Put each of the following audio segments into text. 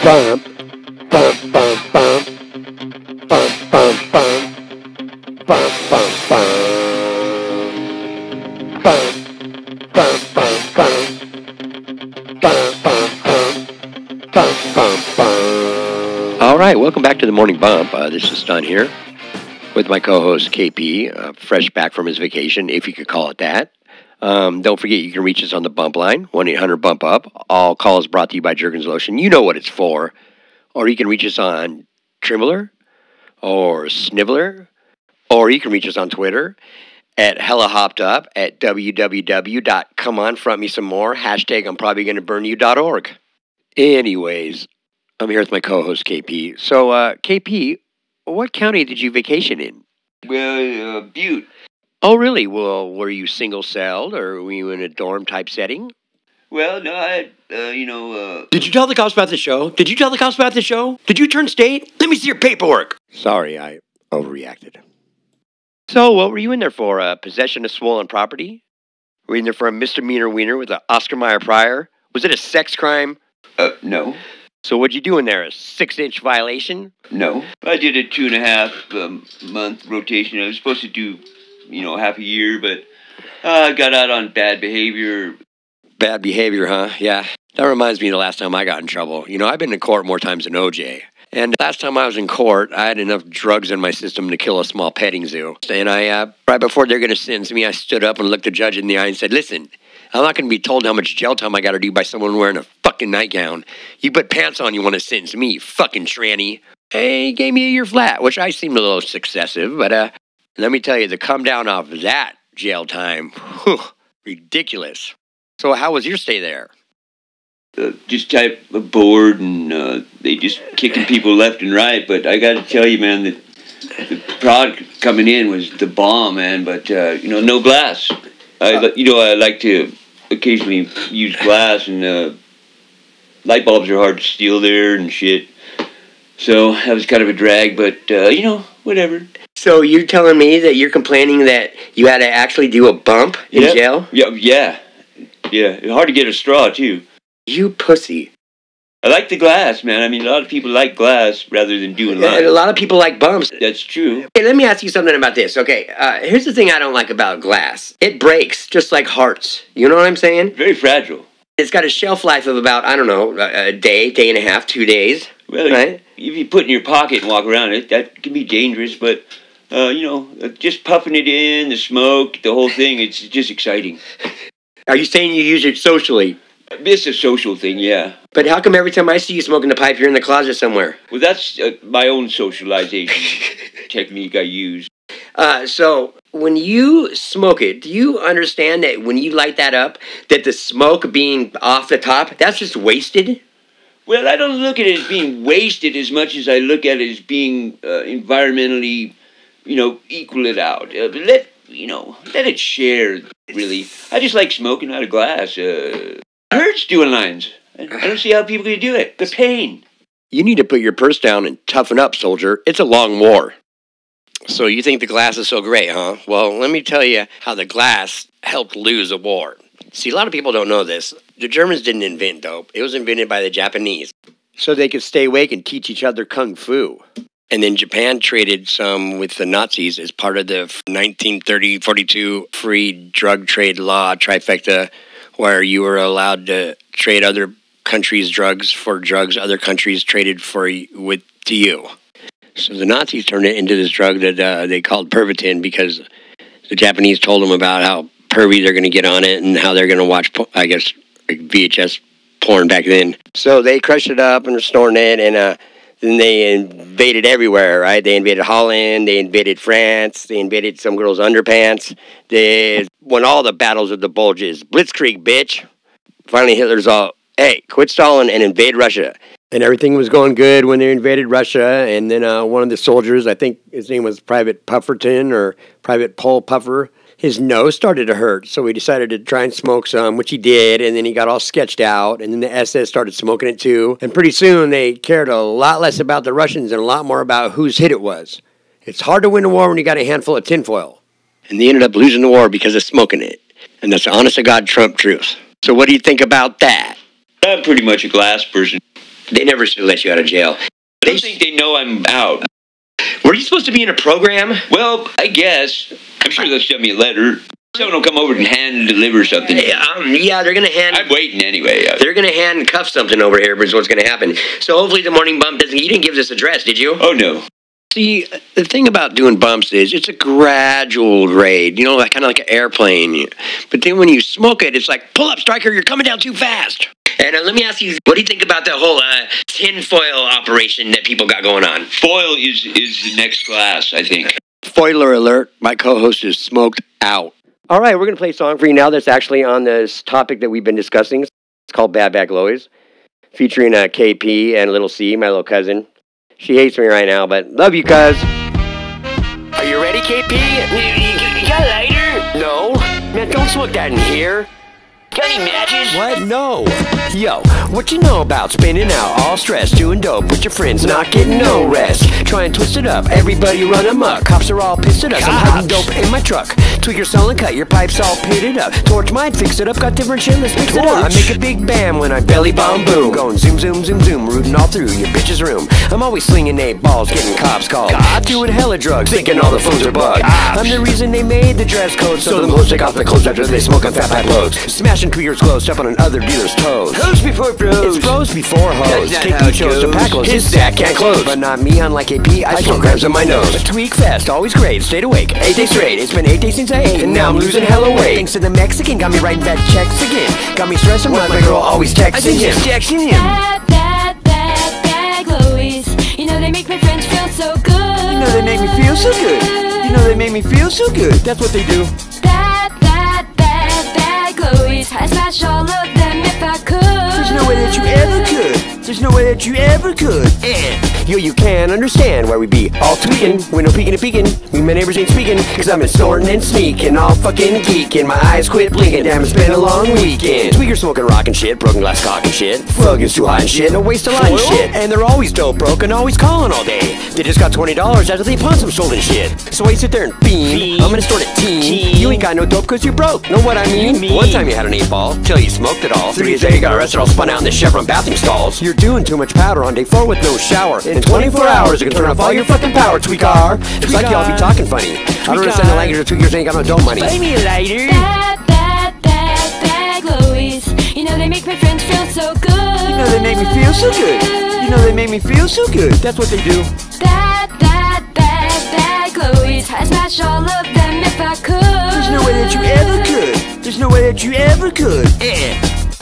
Bump, bump, bump, bump, bump, bump, bump, bump, bump, bump, bump, bump, bump, bump, bump, bump, bump, bump. All right, welcome back to the Morning Bump. This is Don here with my co-host KP, fresh back from his vacation, if you could call it that. Don't forget, you can reach us on the bump line, 1-800-BUMP-UP. All calls brought to you by Jergens Lotion. You know what it's for. Or you can reach us on Trembler or Sniveler. Or you can reach us on Twitter at HellaHoppedUp, at www.comeonfrontmesomemore, hashtag I'm probably going to burn you.org. Anyways, I'm here with my co-host KP. So, KP, what county did you vacation in? Well, Butte. Oh, really? Well, were you single-celled, or were you in a dorm-type setting? Well, no, I had, Did you tell the cops about the show? Did you turn state? Let me see your paperwork. Sorry, I overreacted. So, what were you in there for? Possession of swollen property? Were you in there for a misdemeanor wiener with an Oscar Mayer prior? Was it a sex crime? No. So what'd you do in there? A 6-inch violation? No. I did a 2.5 month rotation. I was supposed to do, half a year, but I got out on bad behavior. Bad behavior, huh? Yeah. That reminds me of the last time I got in trouble. I've been to court more times than OJ. And last time I was in court, I had enough drugs in my system to kill a small petting zoo. And right before they're going to sentence me, I stood up and looked the judge in the eye and said, listen, I'm not going to be told how much jail time I got to do by someone wearing a fucking nightgown. You put pants on, you want to sentence me, fucking tranny. And he gave me a year flat, which I seemed a little excessive. But let me tell you, the come down off that jail time, ridiculous. So how was your stay there? Just type of bored, and they just kicking people left and right. But I got to tell you, man, that the product coming in was the bomb, man. But no glass. I like to occasionally use glass, and light bulbs are hard to steal there and shit. So that was kind of a drag, but whatever. So you're telling me that you're complaining that you had to actually do a bump in jail? Yeah. It's hard to get a straw too. You pussy. I like the glass, man. I mean, a lot of people like glass rather than doing lines. And a lot of people like bumps. That's true. Okay, let me ask you something about this. Okay, here's the thing I don't like about glass. It breaks, just like hearts. You know what I'm saying? Very fragile. It's got a shelf life of about, a day and a half, 2 days. Well, right? If you put it in your pocket and walk around it, that can be dangerous. But, just puffing it in, the smoke, the whole thing, it's just exciting. Are you saying you use it socially? It's a social thing, yeah. But how come every time I see you smoking the pipe, you're in the closet somewhere? Well, that's my own socialization technique I use. So when you smoke it, do you understand that when you light that up, that the smoke being off the top, that's just wasted? Well, I don't look at it as being wasted as much as I look at it as being environmentally, equal it out. Let it share, really. I just like smoking out of glass. It hurts doing lines. I don't see how people can do it. The pain. You need to put your purse down and toughen up, soldier. It's a long war. So you think the glass is so great, huh? Well, let me tell you how the glass helped lose a war. See, a lot of people don't know this. The Germans didn't invent dope. It was invented by the Japanese. So they could stay awake and teach each other kung fu. And then Japan traded some with the Nazis as part of the 1930-42 free drug trade law trifecta, where you were allowed to trade other countries' drugs for drugs other countries traded to you. So the Nazis turned it into this drug that they called Pervitin, because the Japanese told them about how pervy they're going to get on it and how they're going to watch, VHS porn back then. So they crushed it up and were snorting it, and then they invaded everywhere, right? They invaded Holland, they invaded France, they invaded some girl's underpants. They won all the battles of the bulges. Blitzkrieg, bitch. Finally, Hitler's all, hey, quit stalling and invade Russia. And everything was going good when they invaded Russia. And then one of the soldiers, I think his name was Private Pufferton or Private Paul Puffer, his nose started to hurt. So he decided to try and smoke some, which he did. And then he got all sketched out. And then the SS started smoking it too. And pretty soon they cared a lot less about the Russians and a lot more about whose hit it was. It's hard to win a war when you got a handful of tinfoil. And they ended up losing the war because of smoking it. And that's the honest-to-God Trump truth. So what do you think about that? I'm pretty much a glass person. They never should have let you out of jail. I don't think they know I'm out. Were you supposed to be in a program? Well, I guess. I'm sure they'll send me a letter. Someone will come over and hand deliver something. Yeah, they're going to hand... I'm waiting anyway. They're going to handcuff something over here, is what's going to happen. So hopefully the morning bump doesn't... You didn't give this address, did you? Oh, no. See, the thing about doing bumps is it's a gradual grade, you know, kind of like an airplane. But then when you smoke it, it's like, pull up, Striker, you're coming down too fast. And let me ask you, what do you think about the whole tinfoil operation that people got going on? Foil is the next class, I think. Spoiler alert, my co-host is smoked out. All right, we're going to play a song for you now that's actually on this topic that we've been discussing. It's called Bad Bad Glowies, featuring KP and Little C, my little cousin. She hates me right now, but love you, cuz. Are you ready, KP? You got a lighter? No. Man, don't smoke that in here. Got any matches? What? No. Yo, what you know about spinning out, all stressed, doing dope with your friends, not getting no rest? Try and twist it up, everybody run amok. Cops are all pissed at us, I'm hiding dope in my truck. Tweak your cell and cut your pipes all pitted up. Torch mine, fix it up, got different shit, let's mix it up. I make a big bam when I belly bomb boom. Going zoom, zoom, zoom, zoom, rooting all through your bitch's room. I'm always slinging 8 balls, getting cops called. Doing hella drugs, thinking all the phones are bugged. I'm the reason they made the dress code, so the hoes take off their clothes after they smoke on fat pipe loads. Smashing tweakers close, step on another dealer's toes. Hoes before pros. It's bros before hoes. KP chose to pack close, his sack can't close. But not me, unlike KP, I smoke grams in my nose. A tweak fest, always great, stayed awake 8 days straight. It's been 8 days since I ate, and now I'm losing hella weight. Thanks to the Mexican, got me writing bad checks again. Got me stressing when my girl always texting him. Bad, bad, bad, bad glowies. You know they make my friends feel so good. You know they make me feel so good. You know they make me feel so good. That's what they do. Bad, bad, bad, bad glowies. I smash all of them if I could. There's no way that you ever could. There's no way that you ever could. Yo, you can't understand why we be all tweaking. When no peeking and peeking, me my neighbors ain't speaking. Cause I've been snorting and sneaking, all fucking geeking. My eyes quit blinking, damn it's been a long weekend. Tweakers smoking rock and shit, broken glass cock and shit. Fuck is too high and shit, no waste of line and shit. And they're always dope broke and always calling all day. They just got $20 after they pawned some stolen shit. So I sit there and fiend, I'm gonna start a team. You ain't got no dope cause you're broke, know what I mean? One time you had an 8 ball, till you smoked it all. 3 days later you got arrested, all spun out in the Chevron bathroom stalls. You're doing too much powder on day 4 with no shower. In 24 hours you can turn off all your fucking power, tweakar. It's like y'all be talking funny. I don't understand the language of tweakers ain't got no dope money. Buy me a lighter. Bad, bad, bad, bad glowies. You know they make my friends feel so good. You know they make me feel so good. You know they make me feel so good. That's what they do. Bad, bad, bad, bad glowies. I smash all of them if I could. There's no way that you ever could. There's no way that you ever could.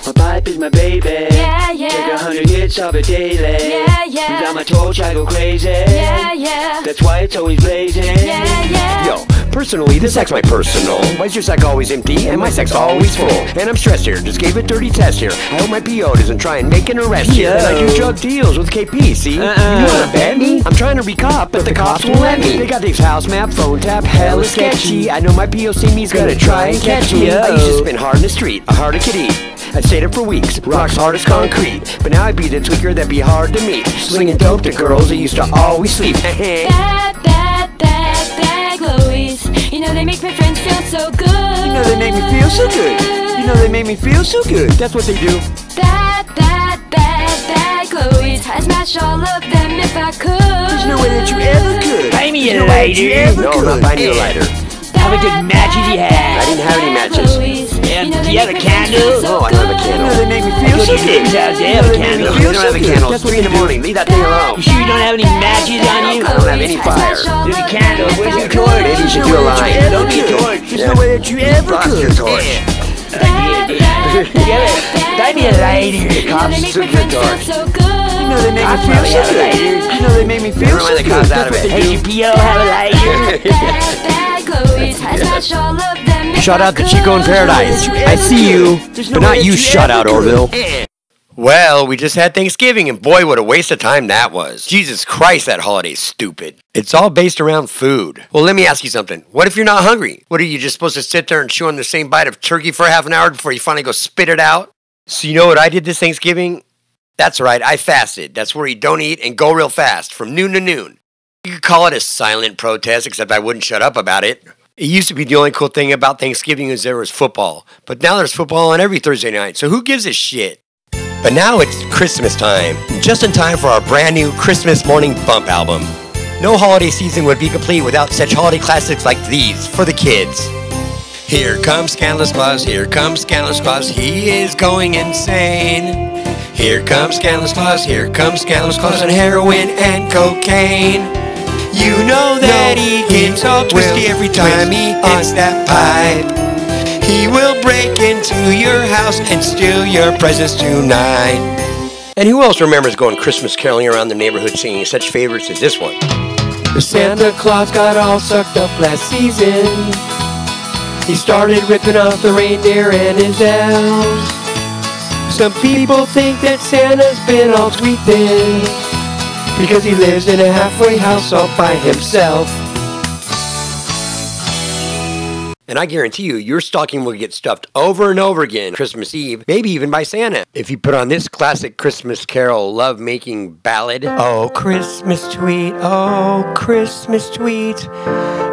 My pipe is my baby. Yeah, yeah. Take 100 hits of it daily. Yeah, yeah. Without my torch I go crazy. Yeah, yeah. That's why it's always blazing. Yeah, yeah. Yo, personally, this sack's my personal. Why's your sack always empty and my sack's always full? And I'm stressed here, just gave a dirty test here. I hope my PO doesn't try and make an arrest here. And I do drug deals with KP, see? You wanna bet me? I'm trying to recop, but the cops won't let me. They got Dave's house map, phone tap, hella sketchy. I know my PO see me's gonna try and catch me. I used to spin hard in the street, a hard it could eat. I stayed up for weeks, rocks hard as concrete. But now I be the tweaker that be hard to meet. Slinging dope to girls that used to always sleep. Bad, bad, bad, bad glowies. You know they make my friends feel so good. You know they make me feel so good. You know they make me feel so good. That's what they do. Bad, bad, bad, bad glowies. I smash all of them if I could. There's no way that you ever could. Buy me a There's no way that you lighter. ever No, could. I'm not buying you a lighter. How many good matches you had? I didn't have any matches. Do you have a candle? No, I don't have a candle. You know they make me feel so good. They have a candle. You don't have a candle. It's 3 in the morning. Leave that thing alone. You sure you don't have any matches on you? I don't have any fire. There's a candle. Where's your torch? Maybe you should do a line. Don't need a torch. There's no way that you ever could. Buy me a lighter. Cops took the torch. You know they make me Cops feel probably so have a good. lighter. You know they make me feel so good. That's what they Hey, do. your PO have a lighter? Shout out to Chico in Paradise. I see you, but not you, shut out, Orville. Well, we just had Thanksgiving, and boy, what a waste of time that was. Jesus Christ, that holiday's stupid. It's all based around food. Well, let me ask you something. What if you're not hungry? What, are you just supposed to sit there and chew on the same bite of turkey for half an hour before you finally go spit it out? So you know what I did this Thanksgiving? That's right, I fasted. That's where you don't eat and go real fast, from noon to noon. You could call it a silent protest, except I wouldn't shut up about it. It used to be the only cool thing about Thanksgiving was there was football. But now there's football on every Thursday night, so who gives a shit? But now it's Christmas time, just in time for our brand new Christmas Morning Bump album. No holiday season would be complete without such holiday classics like these for the kids. Here comes Scandalous Claus, here comes Scandalous Claus, he is going insane. Here comes Scandalous Claus, here comes Scandalous Claus on heroin and cocaine. You know that he gets all twisty every time he hits that pipe. He will break into your house and steal your presents tonight. And who else remembers going Christmas caroling around the neighborhood singing such favorites as this one? The Santa Claus got all sucked up last season. He started ripping off the reindeer and his elves. Some people think that Santa's been all tweeting because he lives in a halfway house all by himself. And I guarantee you, your stocking will get stuffed over and over again Christmas Eve, maybe even by Santa. If you put on this classic Christmas Carol love-making ballad. Oh, Christmas tweet, oh, Christmas tweet.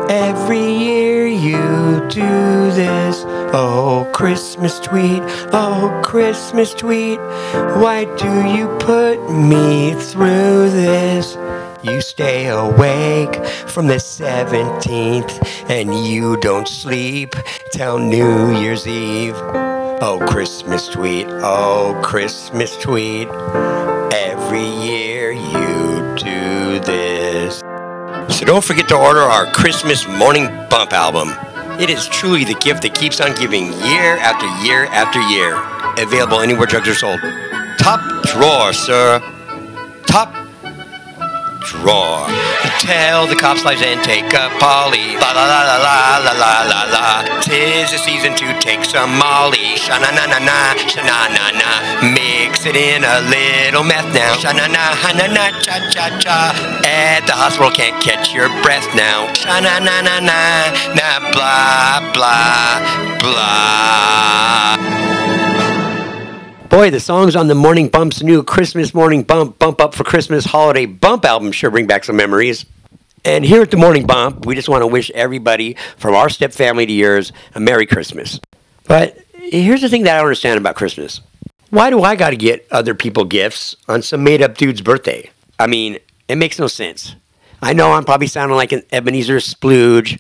Every year you do this. Oh, Christmas tweet, oh, Christmas tweet. Why do you put me through this? You stay awake from the 17th and you don't sleep till New Year's Eve. Oh, Christmas tweet, oh, Christmas tweet. Every year you do this. So don't forget to order our Christmas Morning Bump album. It is truly the gift that keeps on giving year after year after year. Available anywhere drugs are sold. Top drawer, sir. Top drawer. Tell the cops lies and take a Polly. La la la la la la la la la. 'Tis the season to take some Molly. Sha na na na na, sha na na na. Mix it in a little meth now. Sha na na ha na na cha cha cha. At the hospital can't catch your breath now. Sha na na na na na blah blah blah. Boy, the songs on the Morning Bump's new Christmas Morning Bump Up for Christmas Holiday Bump album sure bring back some memories. And here at the Morning Bump, we just want to wish everybody from our step family to yours a Merry Christmas. But here's the thing that I don't understand about Christmas. Why do I got to get other people gifts on some made-up dude's birthday? I mean, it makes no sense. I know I'm probably sounding like an Ebenezer splooge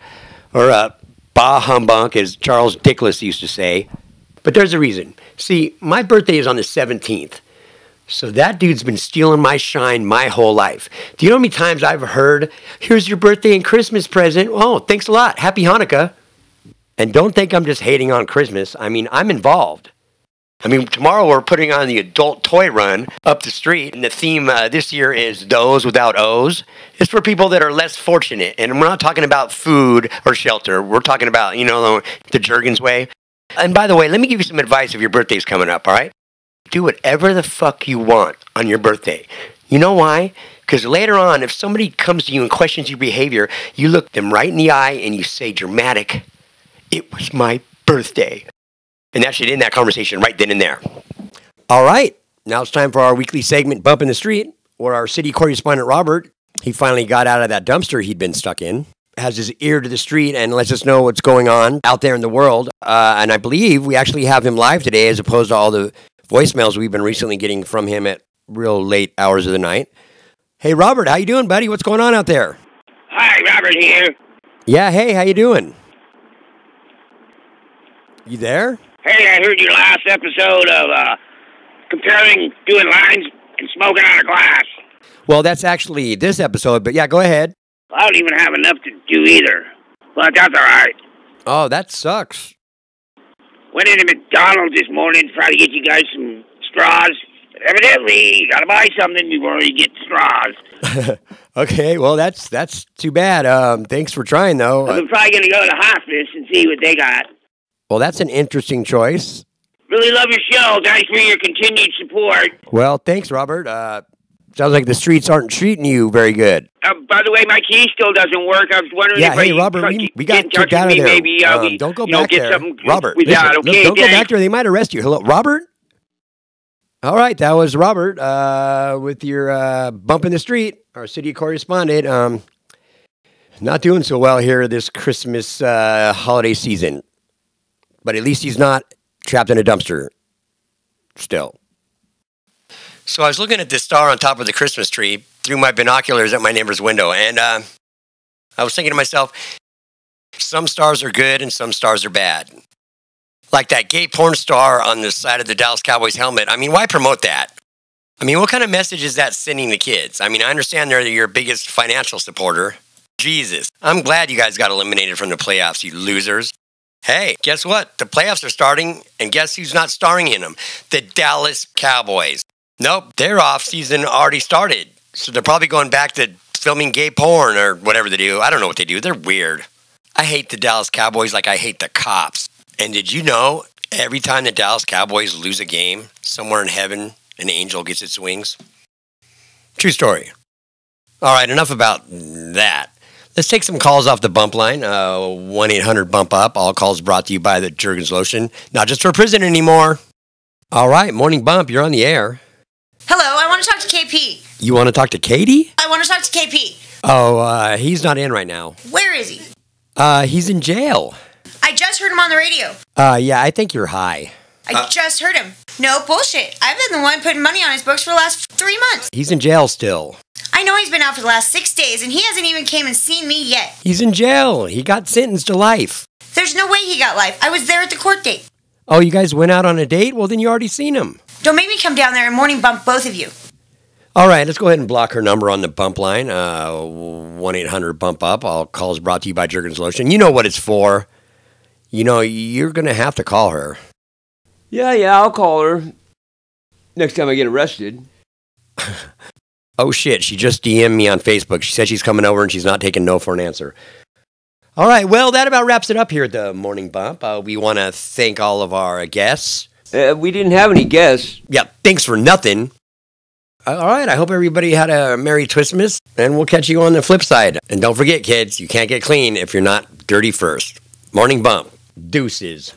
or a bah humbug, as Charles Dickens used to say. But there's a reason. See, my birthday is on the 17th. So that dude's been stealing my shine my whole life. Do you know how many times I've heard, here's your birthday and Christmas present. Oh, thanks a lot. Happy Hanukkah. And don't think I'm just hating on Christmas. I mean, I'm involved. I mean, tomorrow we're putting on the adult toy run up the street. And the theme this year is those without O's. It's for people that are less fortunate. And we're not talking about food or shelter. We're talking about, you know, the Juergens way. And by the way, let me give you some advice if your birthday's coming up, all right? Do whatever the fuck you want on your birthday. You know why? Because later on, if somebody comes to you and questions your behavior, you look them right in the eye and you say dramatic, it was my birthday. And that should end that conversation right then and there. All right, now it's time for our weekly segment, Bump in the Street, where our city correspondent, Robert, he finally got out of that dumpster he'd been stuck in, has his ear to the street and lets us know what's going on out there in the world. And I believe we actually have him live today as opposed to all the voicemails we've been recently getting from him at real late hours of the night. Hey, Robert, how you doing, buddy? What's going on out there? Hi, Robert here. Yeah, hey, how you doing? You there? Hey, I heard your last episode of comparing doing lines and smoking out of glass. Well, that's actually this episode, but yeah, go ahead. I don't even have enough to do either, but that's all right. Oh, that sucks. Went into McDonald's this morning to try to get you guys some straws. Evidently, you got to buy something before you get straws. Okay, well, that's too bad. Thanks for trying, though. I'm probably going to go to hospice and see what they got. Well, that's an interesting choice. Really love your show. Thanks for your continued support. Well, thanks, Robert. Sounds like the streets aren't treating you very good. By the way, my key still doesn't work. I was wondering if hey, Robert, we got kicked out of there. Maybe, don't go back there. Robert, listen, okay, don't go back there. They might arrest you. Hello, Robert? All right, that was Robert with your bump in the street, our city correspondent. Not doing so well here this Christmas holiday season. But at least he's not trapped in a dumpster still. So I was looking at this star on top of the Christmas tree through my binoculars at my neighbor's window, and I was thinking to myself, some stars are good and some stars are bad. Like that gay porn star on the side of the Dallas Cowboys helmet. I mean, why promote that? I mean, what kind of message is that sending the kids? I mean, I understand they're your biggest financial supporter. Jesus, I'm glad you guys got eliminated from the playoffs, you losers. Hey, guess what? The playoffs are starting, and guess who's not starring in them? The Dallas Cowboys. Nope, their off-season already started. So they're probably going back to filming gay porn or whatever they do. I don't know what they do. They're weird. I hate the Dallas Cowboys like I hate the cops. And did you know every time the Dallas Cowboys lose a game, somewhere in heaven, an angel gets its wings? True story. All right, enough about that. Let's take some calls off the bump line. 1-800-BUMP-UP. All calls brought to you by the Jergens Lotion. Not just for prison anymore. All right, Morning Bump, you're on the air. Hello, I want to talk to KP. You want to talk to Katie? I want to talk to KP. Oh, he's not in right now. Where is he? He's in jail. I just heard him on the radio. Yeah, I think you're high. I just heard him. No bullshit. I've been the one putting money on his books for the last 3 months. He's in jail still. I know he's been out for the last 6 days, and he hasn't even came and seen me yet. He's in jail. He got sentenced to life. There's no way he got life. I was there at the court date. Oh, you guys went out on a date? Well, then you already seen him. Don't make me come down there and morning bump both of you. All right, let's go ahead and block her number on the bump line. 1-800-BUMP-UP. All calls brought to you by Jergens Lotion. You know what it's for. You know, you're going to have to call her. Yeah, I'll call her. Next time I get arrested. Oh, shit, she just DM'd me on Facebook. She said she's coming over and she's not taking no for an answer. All right, well, that about wraps it up here at the Morning Bump. We want to thank all of our guests. We didn't have any guests. Yeah, thanks for nothing. All right, I hope everybody had a Merry Twistmas, and we'll catch you on the flip side. And don't forget, kids, you can't get clean if you're not dirty first. Morning Bump. Deuces.